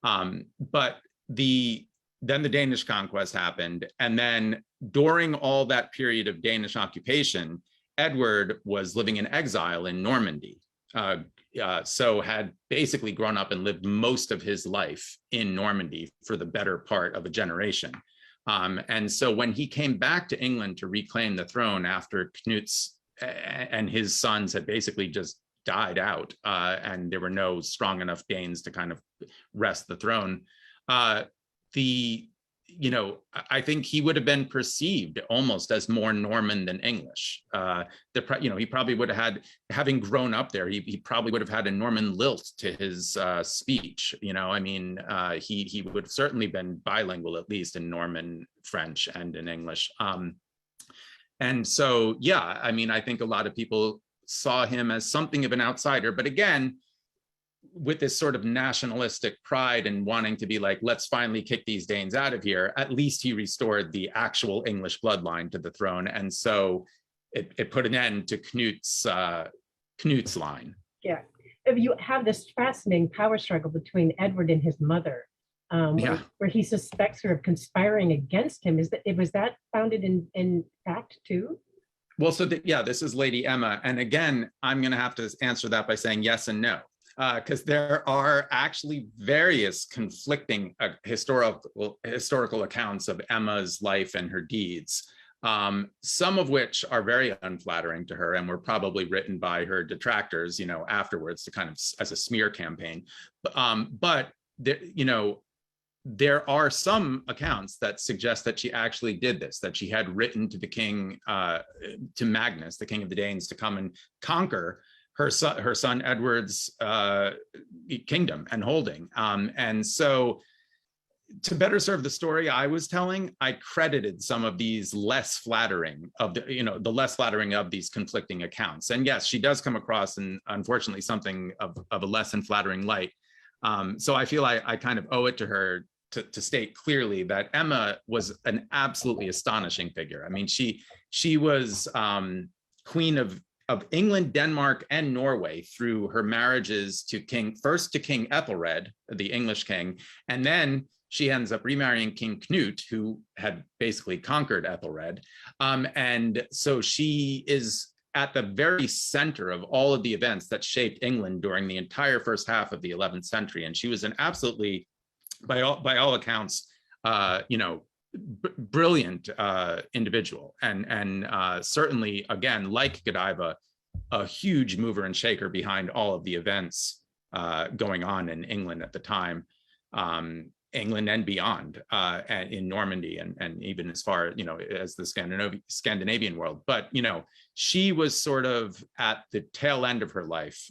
But then the Danish conquest happened, and then during all that period of Danish occupation, Edward was living in exile in Normandy. So had basically grown up and lived most of his life in Normandy for the better part of a generation. And so when he came back to England to reclaim the throne after Knut's and his sons had basically just died out, and there were no strong enough Danes to kind of wrest the throne, I think he would have been perceived almost as more Norman than English. He probably would have had, having grown up there, he probably would have had a Norman lilt to his speech. You know, I mean, he would have certainly been bilingual, at least in Norman French and in English. And so, yeah, I mean, I think a lot of people saw him as something of an outsider, but again, with this sort of nationalistic pride and wanting to be like, let's finally kick these Danes out of here, at least he restored the actual English bloodline to the throne. And so it put an end to Knut's line. Yeah. You have this fascinating power struggle between Edward and his mother, where he suspects her of conspiring against him. Was that founded in fact too? Well, so this is Lady Emma. And again, I'm going to have to answer that by saying yes and no. Because there are actually various conflicting historical accounts of Emma's life and her deeds, some of which are very unflattering to her and were probably written by her detractors, you know, afterwards to kind of as a smear campaign. But there are some accounts that suggest that she actually did this, that she had written to the king, to Magnus, the king of the Danes, to come and conquer her son Edward's kingdom and holding. And so to better serve the story I was telling, I credited some of these less flattering of the less flattering of these conflicting accounts. And yes, she does come across in, unfortunately, something of a less than flattering light. So I feel I kind of owe it to her to state clearly that Emma was an absolutely astonishing figure. I mean, she was queen of England, Denmark, and Norway through her marriages to King Ethelred, the English king, and then she ends up remarrying King Knut, who had basically conquered Ethelred. And so she is at the very center of all of the events that shaped England during the entire first half of the 11th century. And she was an absolutely, by all accounts, brilliant individual, and certainly, again, like Godiva, a huge mover and shaker behind all of the events going on in England at the time. England and beyond, and in Normandy, and even as far, as the Scandinavian world. But, she was sort of at the tail end of her life.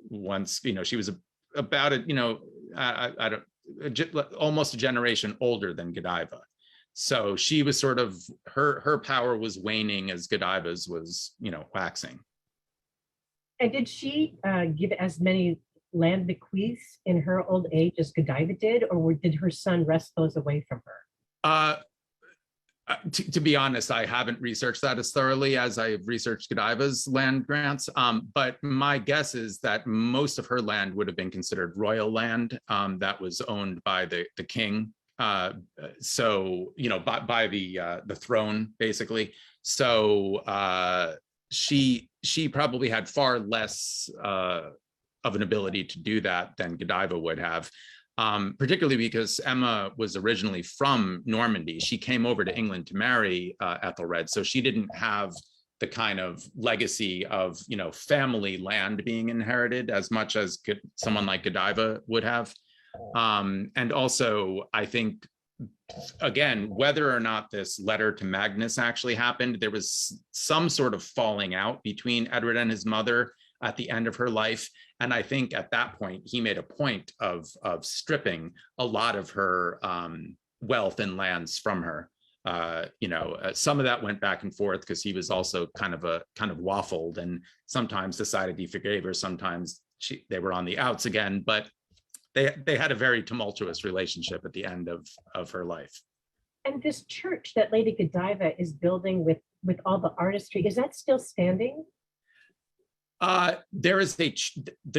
Once, she was about almost a generation older than Godiva. So she was sort of, her power was waning as Godiva's was, waxing. And did she give as many land bequeaths in her old age as Godiva did, or did her son wrest those away from her? To be honest, I haven't researched that as thoroughly as I've researched Godiva's land grants, but my guess is that most of her land would have been considered royal land that was owned by the king. So, by the throne, basically. So she probably had far less of an ability to do that than Godiva would have. Particularly because Emma was originally from Normandy. She came over to England to marry Ethelred, so she didn't have the kind of legacy of, family land being inherited as much as someone like Godiva would have. And also, I think, again, whether or not this letter to Magnus actually happened, there was some sort of falling out between Edward and his mother at the end of her life. And I think at that point, he made a point of stripping a lot of her wealth and lands from her. Some of that went back and forth because he was also kind of waffled, and sometimes decided he forgave her. Sometimes they were on the outs again, but they had a very tumultuous relationship at the end of her life. And this church that Lady Godiva is building with all the artistry, is that still standing? There is the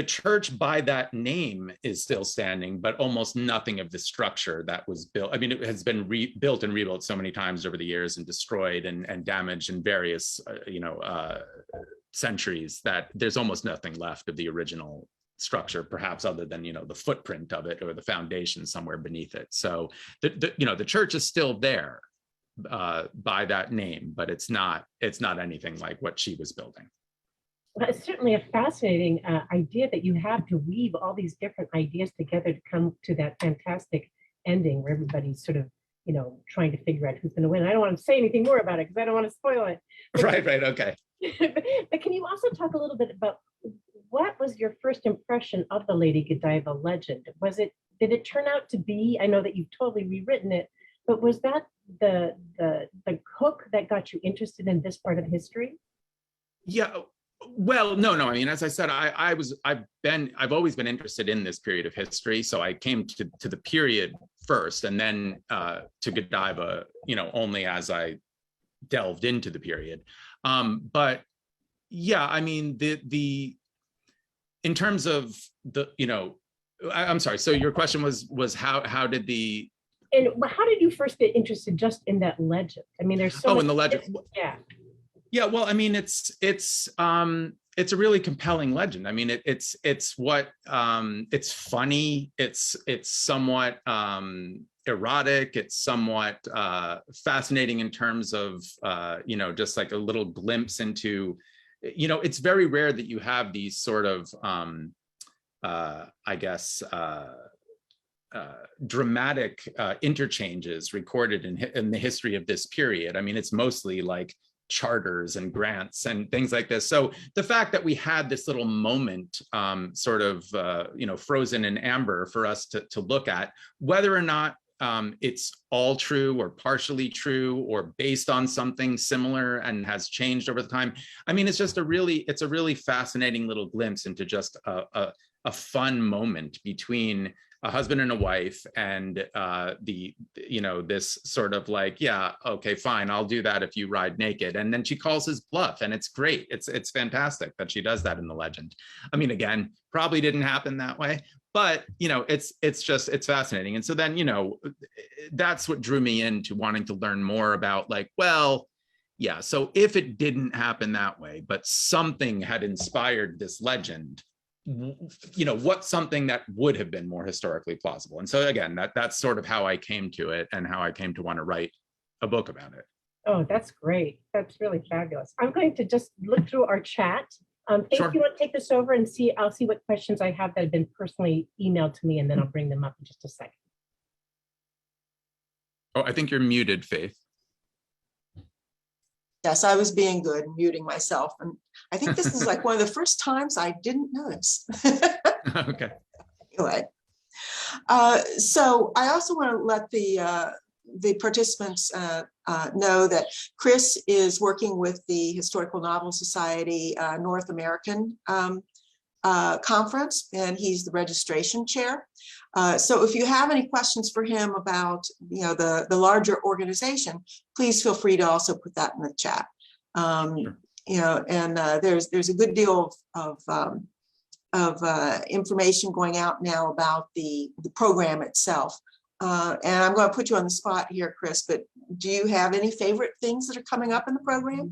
church by that name is still standing, but almost nothing of the structure that was built. I mean, it has been built and rebuilt so many times over the years and destroyed and damaged in various, centuries, that there's almost nothing left of the original structure, perhaps other than, the footprint of it or the foundation somewhere beneath it. So the church is still there by that name, but it's not anything like what she was building. Well, it's certainly a fascinating idea that you have to weave all these different ideas together to come to that fantastic ending where everybody's sort of, trying to figure out who's going to win. I don't want to say anything more about it because I don't want to spoil it. Right, okay. But can you also talk a little bit about what was your first impression of the Lady Godiva legend? Did it turn out to be, I know that you've totally rewritten it, but was that the hook that got you interested in this part of history? Yeah. Well, no. I mean, as I said, I've always been interested in this period of history. So I came to the period first, and then to Godiva, only as I delved into the period. But yeah, I mean, in terms of I'm sorry. So your question was how did the. And how did you first get interested just in that legend? I mean, there's so. Oh, in the legend. Yeah. Yeah, well, I mean, it's a really compelling legend. I mean, it's funny. It's somewhat erotic. It's somewhat fascinating in terms of just like a little glimpse into. It's very rare that you have these sort of dramatic interchanges recorded in the history of this period. I mean, it's mostly like charters and grants and things like this. So the fact that we had this little moment frozen in amber for us to look at, whether or not it's all true or partially true or based on something similar and has changed over the time. I mean, it's a really fascinating little glimpse into just a fun moment between a husband and a wife, and this sort of like, yeah, okay, fine, I'll do that if you ride naked. And then she calls his bluff, and it's great. It's fantastic that she does that in the legend. I mean, again, probably didn't happen that way, but it's fascinating. And so then, that's what drew me into wanting to learn more about, like, well, yeah, so if it didn't happen that way, but something had inspired this legend, what's something that would have been more historically plausible? And so again, that's sort of how I came to it and how I came to want to write a book about it. Oh, that's great. That's really fabulous. I'm going to just look through our chat Faith, Sure. you want to take this over and see? I'll see what questions I have that have been personally emailed to me, and then I'll bring them up in just a second. Oh, I think you're muted, Faith. Yes, I was being good, muting myself. And I think this is like one of the first times I didn't notice. Okay. Anyway, so I also want to let the participants know that Chris is working with the Historical Novel Society North American conference, and he's the registration chair. So if you have any questions for him about the larger organization, please feel free to also put that in the chat. Sure. And there's a good deal of information going out now about the program itself. And I'm going to put you on the spot here, Chris, but do you have any favorite things that are coming up in the program?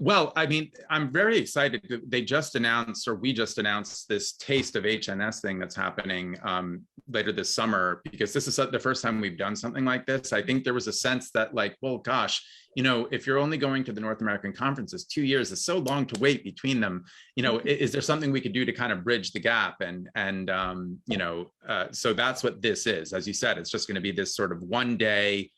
Well, I mean, I'm very excited. They just announced, or we just announced, this Taste of HNS thing that's happening later this summer, because this is the first time we've done something like this. I think there was a sense that, like, well, gosh, if you're only going to the North American conferences, 2 years is so long to wait between them. Is there something we could do to kind of bridge the gap? So that's what this is. As you said, it's just going to be this sort of one-day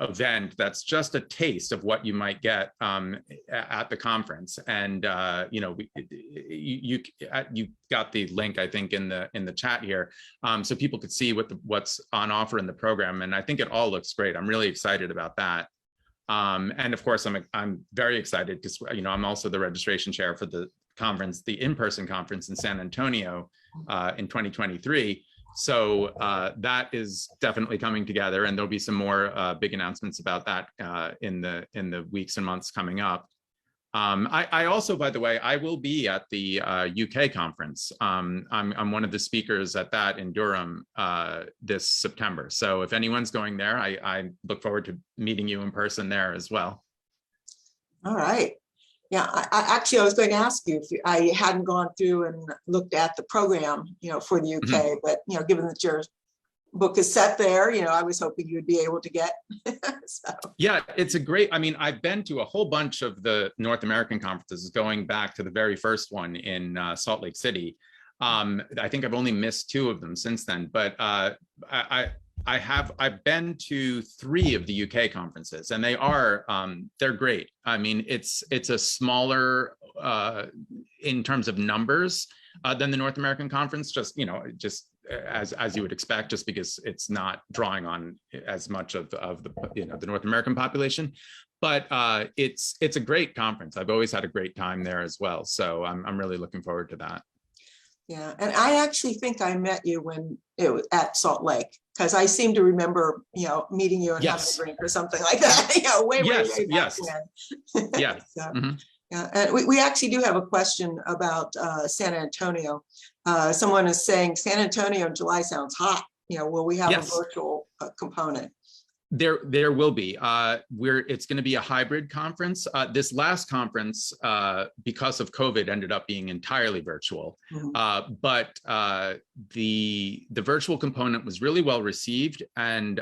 event that's just a taste of what you might get at the conference. And you got the link, I think, in the chat here, so people could see what's on offer in the program. And I think it all looks great. I'm really excited about that. And of course, I'm very excited because I'm also the registration chair for the conference, the in-person conference in San Antonio in 2023. So that is definitely coming together, and there'll be some more big announcements about that in the weeks and months coming up. I also, by the way, I will be at the UK conference. I'm one of the speakers at that in Durham this September. So if anyone's going there, I look forward to meeting you in person there as well. All right. Yeah, I was going to ask you if I hadn't gone through and looked at the program, for the UK, but, given that your book is set there, I was hoping you'd be able to get. So. Yeah, it's a great, I've been to a whole bunch of the North American conferences going back to the very first one in Salt Lake City. I think I've only missed 2 of them since then, but I've been to 3 of the UK conferences, and they're great. It's a smaller in terms of numbers than the North American conference, just as you would expect, just because it's not drawing on as much of the North American population. But it's a great conference. I've always had a great time there as well. So I'm really looking forward to that. Yeah, and I actually think I met you when it was at Salt Lake, because I seem to remember, meeting you and having a drink or something like that. Way back when. Yes. So, yeah, and we actually do have a question about San Antonio. Someone is saying San Antonio in July sounds hot. Will we have a virtual component? There will be. It's going to be a hybrid conference. This last conference, because of COVID, ended up being entirely virtual. But the virtual component was really well received, and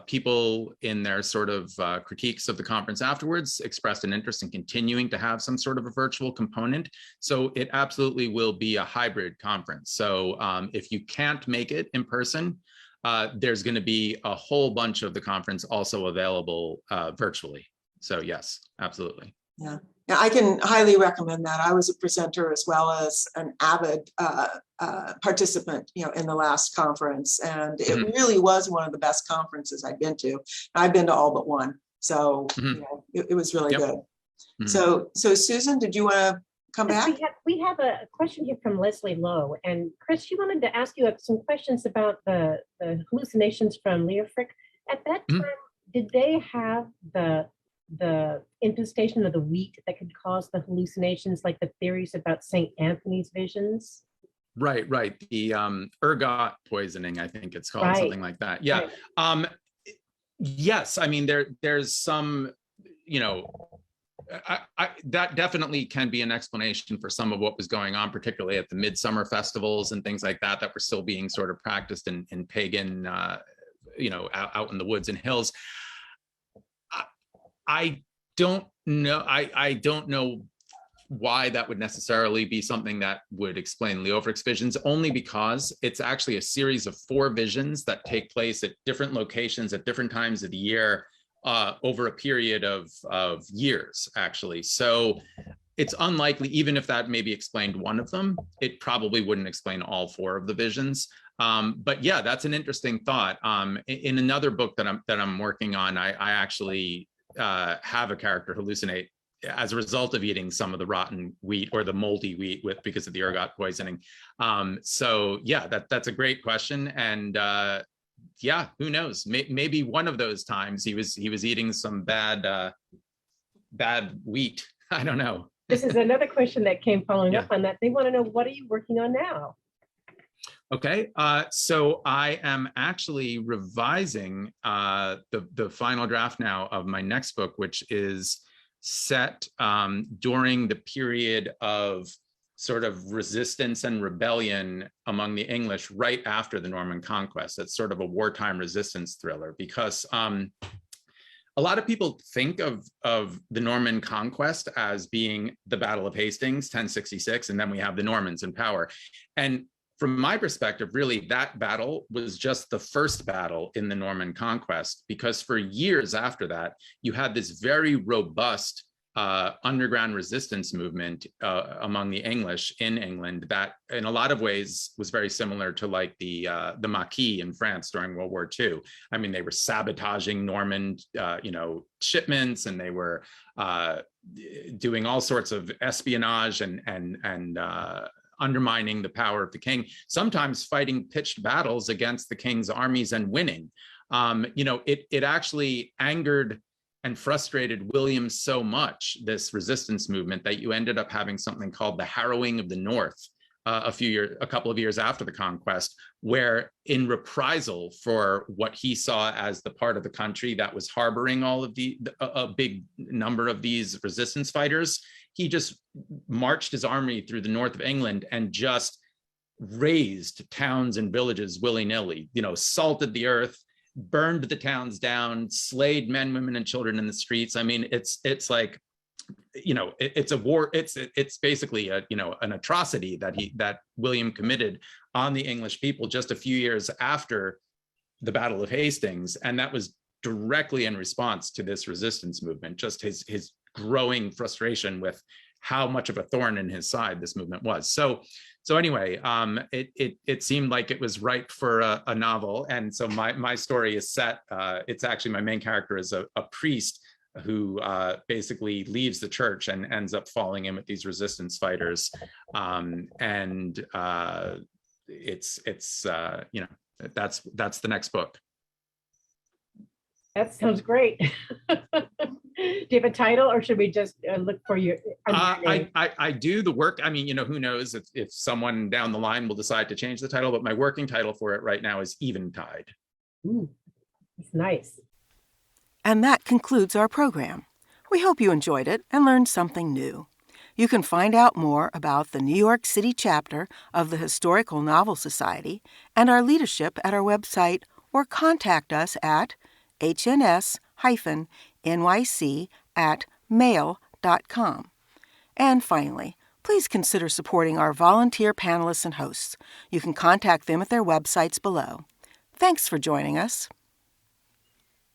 people in their sort of critiques of the conference afterwards expressed an interest in continuing to have some sort of a virtual component. So it absolutely will be a hybrid conference. So if you can't make it in person, there's going to be a whole bunch of the conference also available virtually. So yes, absolutely. Yeah, I can highly recommend that. I was a presenter as well as an avid participant, in the last conference, and it really was one of the best conferences I've been to. I've been to all but one, so it was really good. So Susan, did you want to come back? We have a question here from Leslie Lowe, and Chris, she wanted to ask you some questions about the hallucinations from Leofric. At that time, did they have the infestation of the wheat that could cause the hallucinations, like the theories about St. Anthony's visions? Right. The ergot poisoning, I think it's called, something like that. Yeah. Right. Yes. There's some, that definitely can be an explanation for some of what was going on, particularly at the midsummer festivals and things like that were still being sort of practiced in pagan, out in the woods and hills. I don't No, I don't know why that would necessarily be something that would explain Leofric's visions, only because it's actually a series of 4 visions that take place at different locations at different times of the year over a period of years, actually. So it's unlikely, even if that maybe explained one of them, it probably wouldn't explain all 4 of the visions. But yeah, that's an interesting thought. In another book that I'm working on, I actually have a character hallucinate as a result of eating some of the rotten wheat or the moldy wheat because of the ergot poisoning. So yeah, that's a great question. And yeah, who knows? Maybe one of those times he was eating some bad wheat. I don't know. This is another question that came following up on that. They want to know, what are you working on now? Okay, so I am actually revising the final draft now of my next book, which is set during the period of sort of resistance and rebellion among the English right after the Norman conquest. It's sort of a wartime resistance thriller, because a lot of people think of the Norman conquest as being the Battle of Hastings, 1066, and then we have the Normans in power. And from my perspective, really, that battle was just the first battle in the Norman conquest, because for years after that, you had this very robust underground resistance movement among the English in England that in a lot of ways was very similar to like the Maquis in France during World War II. I mean, they were sabotaging Norman shipments, and they were doing all sorts of espionage and undermining the power of the king, sometimes fighting pitched battles against the king's armies and winning. It actually angered and frustrated William so much, this resistance movement, that you ended up having something called the Harrowing of the North a couple of years after the conquest, where in reprisal for what he saw as the part of the country that was harboring all of a big number of these resistance fighters, he just marched his army through the north of England and just razed towns and villages willy-nilly, salted the earth, burned the towns down, slayed men, women, and children in the streets. I mean, it's like, it's a war. It's basically an atrocity that William committed on the English people just a few years after the Battle of Hastings, and that was directly in response to this resistance movement. Just his growing frustration with how much of a thorn in his side this movement was. So anyway, it seemed like it was ripe for a novel, and so my story is set. It's actually, my main character is a priest who basically leaves the church and ends up falling in with these resistance fighters, and it's that's the next book. That sounds great. Do you have a title, or should we just look for your? I do the work. I mean, who knows if someone down the line will decide to change the title, but my working title for it right now is Eventide. Ooh, it's nice. And that concludes our program. We hope you enjoyed it and learned something new. You can find out more about the New York City chapter of the Historical Novel Society and our leadership at our website, or contact us at hns-nyc@mail.com. And finally, please consider supporting our volunteer panelists and hosts. You can contact them at their websites below. Thanks for joining us.